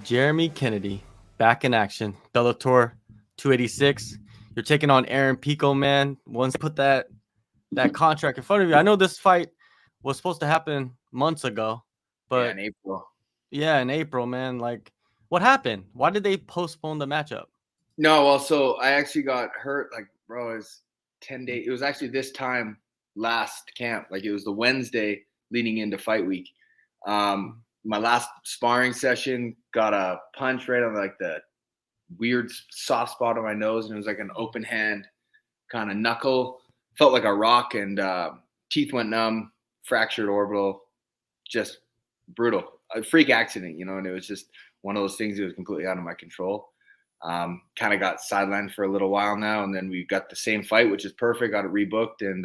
Jeremy Kennedy back in action. Bellator 286. You're taking on Aaron Pico, man. Once put that contract in front of you. I know this fight was supposed to happen months ago, Yeah, but in April. yeah, in April, man. Like, what happened? Why did they postpone the matchup? No, well, so I actually got hurt. Like, bro, it was 10 days. It was actually this time last camp. Like, it was the Wednesday leading into fight week. My last sparring session got a punch right on like the weird soft spot on my nose, and it was like an open hand kind of knuckle. Felt like a rock, and teeth went numb, fractured orbital, just brutal. A freak accident, and it was just one of those things that was completely out of my control. Kind of got sidelined for a little while now, and then we got the same fight, which is perfect. Got it rebooked, and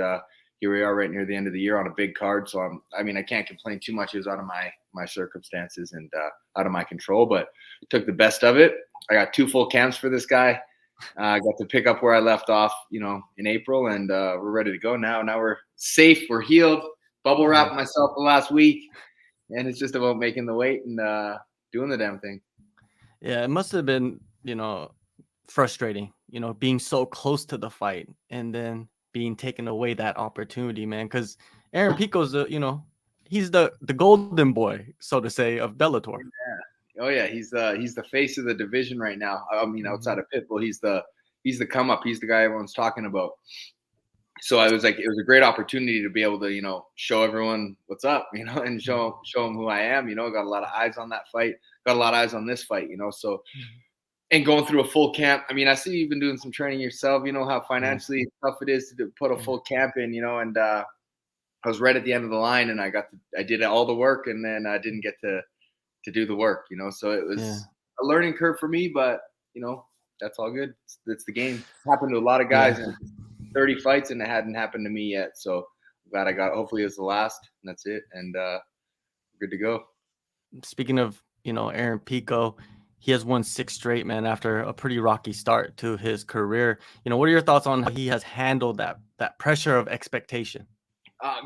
here we are right near the end of the year on a big card. So I can't complain too much. It was out of my circumstances and out of my control, but took the best of it. I got 2 full camps for this guy. I got to pick up where I left off, in April, and we're ready to go now. Now we're safe. We're healed. Bubble wrapped myself the last week, and it's just about making the weight and doing the damn thing. Yeah, it must have been, frustrating, being so close to the fight and then being taken away that opportunity, man. Because Aaron Pico's he's the golden boy, so to say, of Bellator. Oh yeah, he's the face of the division right now. I mean, outside of Pitbull, he's the come up. He's the guy everyone's talking about. So I was like, it was a great opportunity to be able to, show everyone what's up, and show them who I am. Got a lot of eyes on that fight. Got a lot of eyes on this fight. So and going through a full camp. I mean, I see you've been doing some training yourself. You know how financially tough it is to put a full camp in. And I was right at the end of the line, and I did all the work, and then I didn't get to do the work. So it was a learning curve for me, but that's all good. It's the game. It's happened to a lot of guys in 30 fights, and it hadn't happened to me yet. So I'm glad I got. Hopefully, it's the last, and that's it. And good to go. Speaking of Aaron Pico, he has won 6 straight, man, after a pretty rocky start to his career. What are your thoughts on how he has handled that pressure of expectation?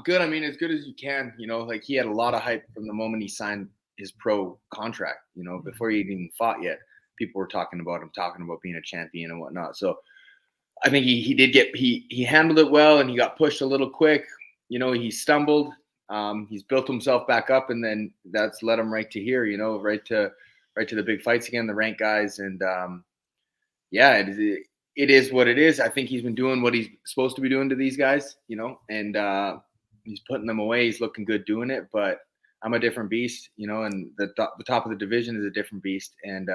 Good. I mean, as good as you can. Like he had a lot of hype from the moment he signed his pro contract. Before he even fought yet, people were talking about being a champion and whatnot. So I think he handled it well, and he got pushed a little quick. He stumbled. He's built himself back up, and then that's led him right to here. Right to the big fights again, the ranked guys, and it is what it is. I think he's been doing what he's supposed to be doing to these guys, and he's putting them away. He's looking good doing it, but I'm a different beast, and the top of the division is a different beast. And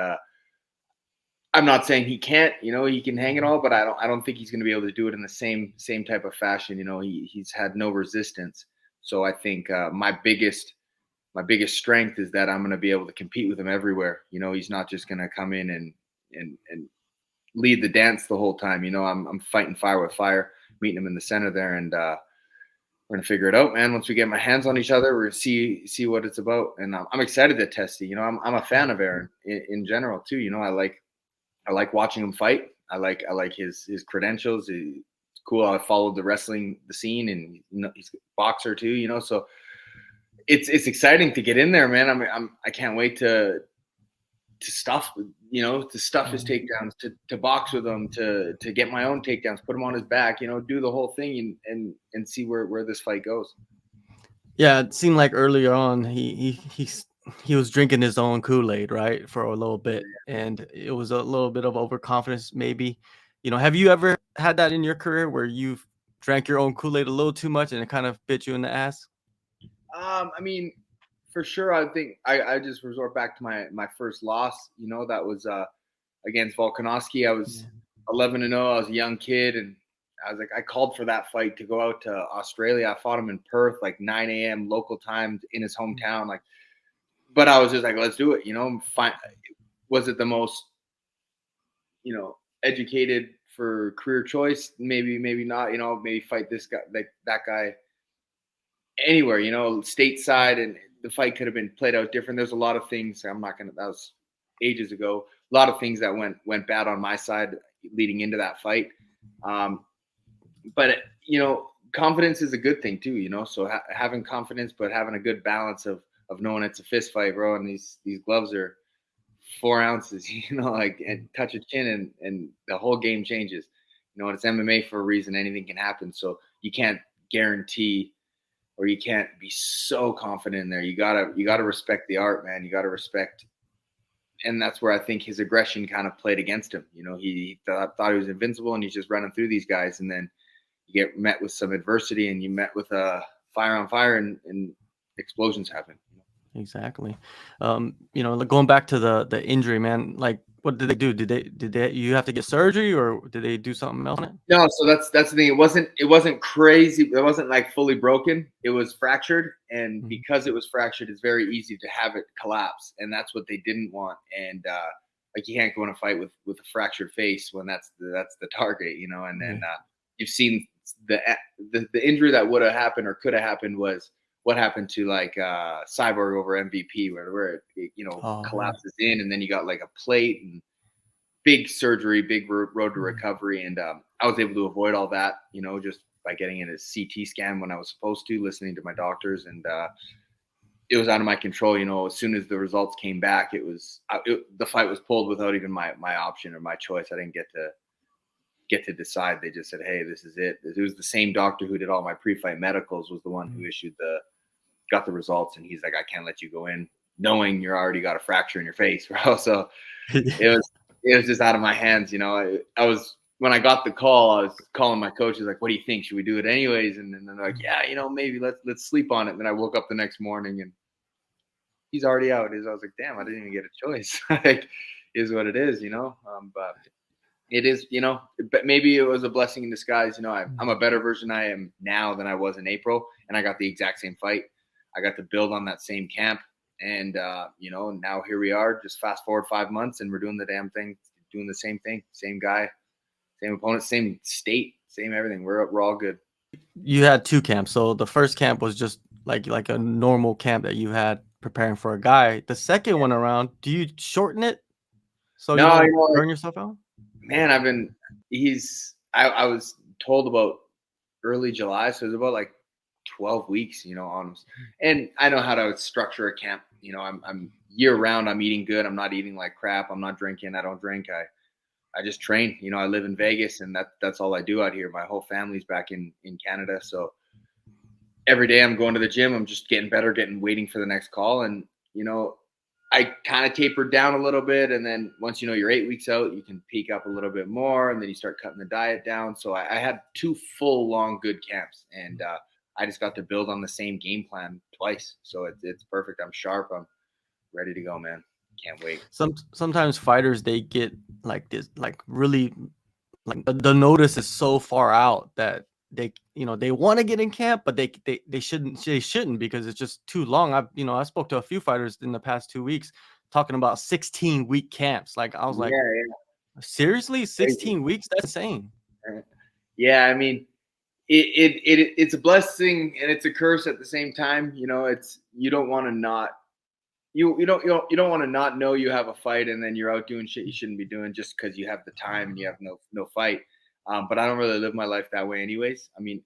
I'm not saying he can't, he can hang it all, but I don't think he's going to be able to do it in the same type of fashion. He's had no resistance. So I think my biggest strength is that I'm going to be able to compete with him everywhere. He's not just going to come in and lead the dance the whole time. I'm fighting fire with fire, meeting him in the center there, and we're gonna figure it out, man. Once we get my hands on each other, we're gonna see what it's about, and I'm excited to test it. I'm a fan of Aaron in general too. I like watching him fight. I like his credentials. It's cool. I followed the scene, and he's a boxer too. So it's exciting to get in there, man. I can't wait to stuff his takedowns, to box with him, to get my own takedowns, put him on his back, do the whole thing and see where this fight goes. Yeah, it seemed like earlier on he was drinking his own Kool-Aid, right, for a little bit, and it was a little bit of overconfidence, maybe. Have you ever had that in your career where you've drank your own Kool-Aid a little too much and it kind of bit you in the ass? I mean, for sure. I think I just resort back to my first loss. That was against Volkanovski. I was 11-0. I was a young kid, and I was like, I called for that fight to go out to Australia. I fought him in Perth, like 9 a.m. local time in his hometown. But I was just like, let's do it. Fine. Was it the most, educated for career choice? Maybe not. Maybe fight this guy, like that guy, anywhere. Stateside, and the fight could have been played out different. There's a lot of things. That was ages ago. A lot of things that went bad on my side leading into that fight. But confidence is a good thing too. So having confidence, but having a good balance of knowing it's a fist fight, bro, and these gloves are 4 ounces, like and touch a chin and the whole game changes. And it's MMA for a reason. Anything can happen. So you can't guarantee or you can't be so confident in there. You gotta respect the art, man. You gotta respect, and that's where I think his aggression kind of played against him. He thought he was invincible, and he's just running through these guys, and then you get met with some adversity, and you met with a fire on fire, and explosions happen. Exactly. Like going back to the injury, man. Like, what did they do? Did they you have to get surgery, or did they do something else on it? No, so that's the thing. It wasn't crazy. It wasn't like fully broken. It was fractured, and Mhm. because it was fractured, it's very easy to have it collapse, and that's what they didn't want. And like you can't go in a fight with a fractured face when that's the target, And then Yeah. you've seen the injury that would have happened or could have happened was what happened to like Cyborg over MVP, where it Oh yeah. collapses in, and then you got like a plate and big surgery, big road to Mhm. recovery. And I was able to avoid all that, just by getting in a CT scan when I was supposed to, listening to my doctors. And it was out of my control. As soon as the results came back, the fight was pulled without even my option or my choice. I didn't get to decide. They just said, hey, this is it. It was the same doctor who did all my pre-fight medicals was the one who got the results. And he's like, I can't let you go in knowing you're already got a fracture in your face, bro. So it was it was just out of my hands. I was when I got the call, I was calling my coaches like, "What do you think? Should we do it anyways?" And then they're like, "Yeah, maybe let's sleep on it." And then I woke up the next morning and he's already out. I was like, "Damn, I didn't even get a choice." Like, is what it is. But it is, but maybe it was a blessing in disguise. I'm a better version I am now than I was in April, and I got the exact same fight. I got to build on that same camp, and now here we are. Just fast forward 5 months, and we're doing the damn thing, doing the same thing, same guy, same opponent, same state, same everything. We're all good. You had two camps. So the first camp was just like a normal camp that you had preparing for a guy. The second one around, do you shorten it so you No, don't burn yourself out? man, I was told about early July, so it was about like 12 weeks, on them. And I know how to structure a camp. I'm year round. I'm eating good. I'm not eating like crap. I'm not drinking. I don't drink. I just train. I live in Vegas, and that's all I do out here. My whole family's back in Canada, so every day I'm going to the gym. I'm just getting better, waiting for the next call. And I kind of tapered down a little bit, and then once you're 8 weeks out, you can peak up a little bit more, and then you start cutting the diet down. So I had two full, long, good camps, and I just got to build on the same game plan twice. So it's perfect. I'm sharp. I'm ready to go, man. Can't wait. Sometimes fighters they get like this, like really like the notice is so far out that they want to get in camp, but they shouldn't because it's just too long. I spoke to a few fighters in the past 2 weeks talking about 16-week camps. Like I was like, Yeah, seriously, crazy. 16 weeks? That's insane. Yeah, I mean, it's a blessing and it's a curse at the same time. It's you don't want to not you don't want to not know you have a fight and then you're out doing shit you shouldn't be doing just because you have the time and you have no fight. But I don't really live my life that way, anyways. I mean,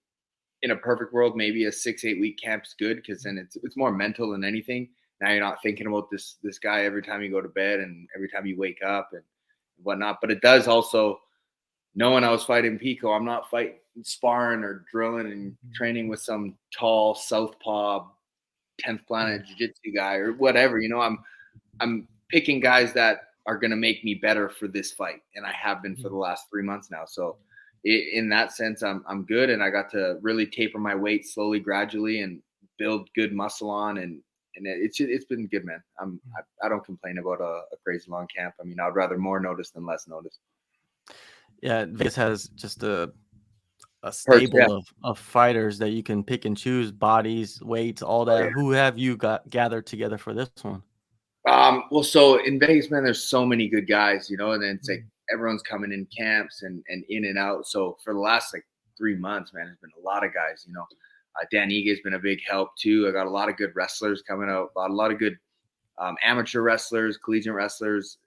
in a perfect world, maybe a 6-8 week camp's good because then it's more mental than anything. Now you're not thinking about this guy every time you go to bed and every time you wake up and whatnot. But it does also knowing I was fighting Pico, I'm not fighting sparring or drilling and training with some tall southpaw 10th Yeah. planet jiu-jitsu guy or whatever. I'm picking guys that are going to make me better for this fight, and I have been for the last 3 months now. So in that sense, I'm good, and I got to really taper my weight slowly, gradually, and build good muscle on, and it's been good, man. I don't complain about a crazy long camp. I mean, I'd rather more notice than less notice. Yeah, Vegas has just a Perks, yeah. stable of fighters that you can pick and choose, bodies, weights, all Oh that. yeah. Who have you got gathered together for this one? Well, so in Vegas, man, there's so many good guys, and then it's like everyone's coming in camps and in and out. So for the last like 3 months, man, there's been a lot of guys. Dan Ige has been a big help too. I got a lot of good wrestlers coming out, a lot of good amateur wrestlers, collegiate wrestlers,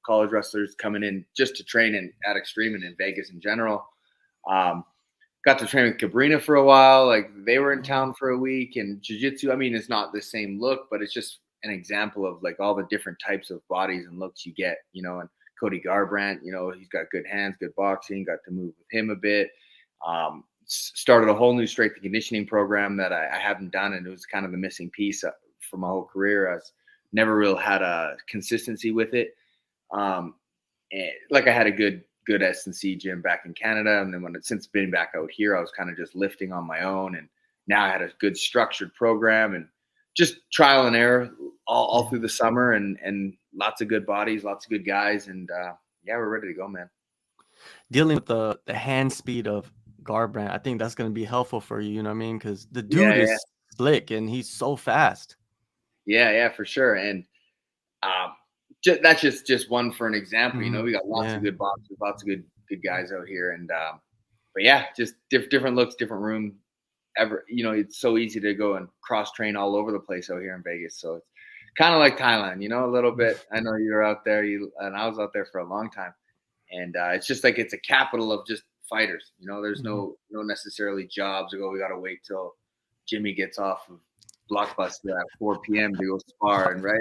college wrestlers coming in just to train at Extreme and in Vegas in general. Um, got to train with Cabrina for a while. Like they were in town for a week, and jiu-jitsu. I mean, it's not the same look, but it's just an example of like all the different types of bodies and looks you get, and Cody Garbrandt, he's got good hands, good boxing, got to move with him a bit. Started a whole new strength and conditioning program that I haven't done, and it was kind of the missing piece for my whole career. I was never really had a consistency with it. And like I had a good S&C gym back in Canada, and then since being back out here, I was kind of just lifting on my own, and now I had a good structured program and just trial and error all through the summer, and lots of good bodies, lots of good guys, and yeah, we're ready to go, man. Dealing with the hand speed of Garbrandt, I think that's going to be helpful for you. You know what I mean? Because the Yeah, dude yeah, is slick and he's so fast. yeah, for sure. And um, that's just one for an example. We got lots Yeah. of good boxers, lots of good guys out here, and but yeah, just different looks, different room. It's so easy to go and cross train all over the place out here in Vegas. So it's kind of like Thailand, a little bit. I know you're out there, and I was out there for a long time, and it's just like it's a capital of just fighters. There's no necessarily jobs. We got to wait till Jimmy gets off of Blockbuster at 4 p.m. to go spar, and right,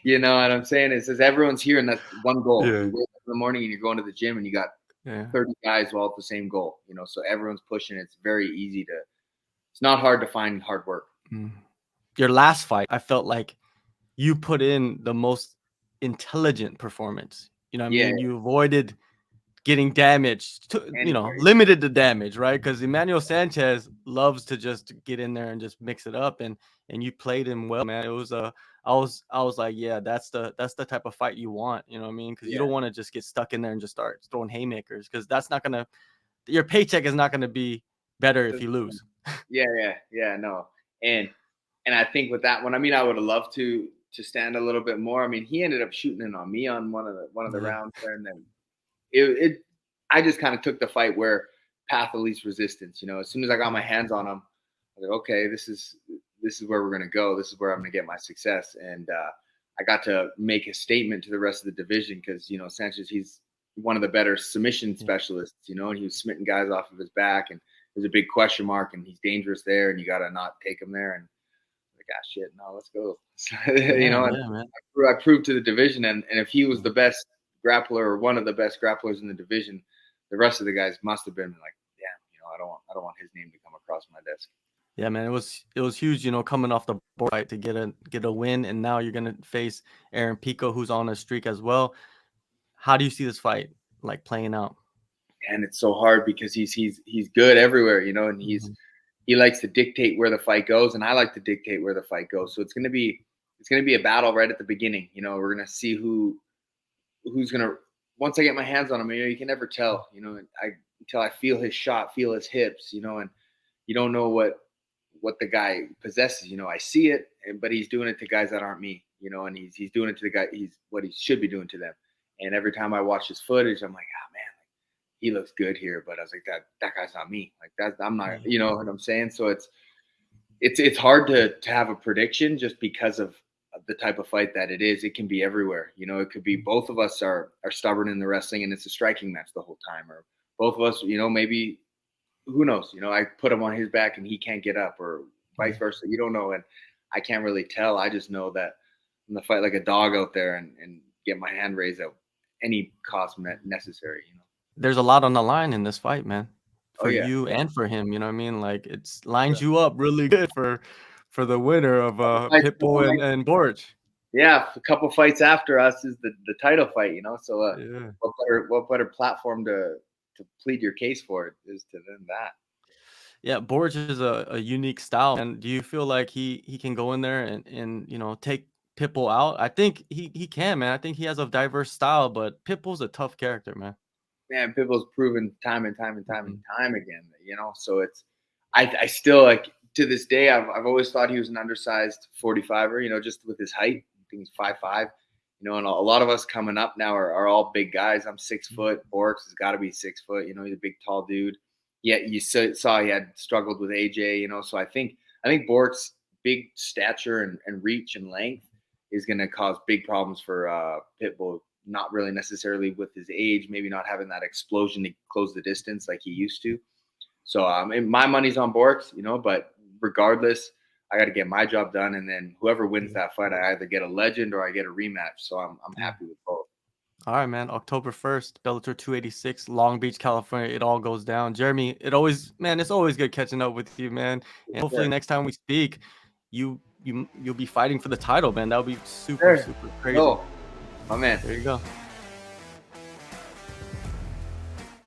you know what I'm saying? It says everyone's here, and that's one goal. Yeah. You wake up in the morning and you're going to the gym, and you got 30 guys all at the same goal. So everyone's pushing. It's very easy to. It's not hard to find hard work. Your last fight, I felt like you put in the most intelligent performance. You know what I Yeah, mean? You avoided getting damaged, anywhere. limited the damage, right? Because Emmanuel Sanchez loves to just get in there and just mix it up, and you played him well, man. It was I was like, yeah, that's the type of fight you want, you know what I mean? Because you Yeah. don't want to just get stuck in there and just start throwing haymakers, because that's not gonna your paycheck is not gonna be better if you lose. Yeah. No, and I think with that one, I would have loved to stand a little bit more. He ended up shooting in on me on one of the Yeah. rounds there, and then it I just kind of took the fight where path of least resistance. As soon as I got my hands on him, I was like, okay, this is where we're gonna go. This is where I'm gonna get my success, and I got to make a statement to the rest of the division because Sanchez, he's one of the better submission specialists. And he was smitting guys off of his back, and there's a big question mark, and he's dangerous there, and you got to not take him there. And like, shit, no, let's go. And Yeah, man. I proved to the division, and if he was the best grappler or one of the best grapplers in the division, the rest of the guys must have been like, damn, I don't want his name to come across my desk. Yeah, man, it was huge, coming off the board fight to get a win, and now you're gonna face Aaron Pico, who's on a streak as well. How do you see this fight like playing out? And it's so hard because he's good everywhere, and he likes to dictate where the fight goes, and I like to dictate where the fight goes. So it's gonna be a battle right at the beginning. We're gonna see who's gonna once I get my hands on him. You can never tell. Until I feel his shot, feel his hips. And you don't know what the guy possesses. I see it, but he's doing it to guys that aren't me. And he's doing it to the guy. He's what he should be doing to them. And every time I watch his footage, I'm like, man, he looks good here. But I was like, that guy's not me. Like I'm not. You know what I'm saying? So it's hard to have a prediction just because of the type of fight that it is. It can be everywhere. It could be both of us are stubborn in the wrestling, and it's a striking match the whole time, or both of us, maybe. Who knows? I put him on his back and he can't get up, or vice versa. You don't know, and I can't really tell. I just know that I'm gonna fight like a dog out there and get my hand raised at any cost necessary. There's a lot on the line in this fight, man, Oh for yeah, you and for him. You know what I mean? Like it's lines you up really good for the winner of Pitbull and Borics. Yeah, a couple fights after us is the title fight. So Yeah. what better platform to plead your case for it is to than that. Yeah, Borics is a unique style. And do you feel like he can go in there and take Pitbull out? I think he can, man. I think he has a diverse style, but Pitbull's a tough character, man. Man, Pitbull's proven time and time Mhm. again. So it's I still like to this day. I've always thought he was an undersized 45er. Just with his height. I think he's 5'5". And a lot of us coming up now are all big guys. I'm 6 foot. Borics has got to be 6 foot. He's a big, tall dude. Yeah, you saw he had struggled with AJ. So I think Borics' big stature and reach and length is going to cause big problems for Pitbull. Not really necessarily with his age, maybe not having that explosion to close the distance like he used to. So my money's on Borics, but regardless, I got to get my job done, and then whoever wins that fight, I either get a legend or I get a rematch. So I'm happy with both. All right, man. October 1st, Bellator 286, Long Beach, California. It all goes down. Jeremy, it's always good catching up with you, man. And hopefully Sure. next time we speak, you'll be fighting for the title, man. That would be super, Sure. super crazy. No, my man. There you go.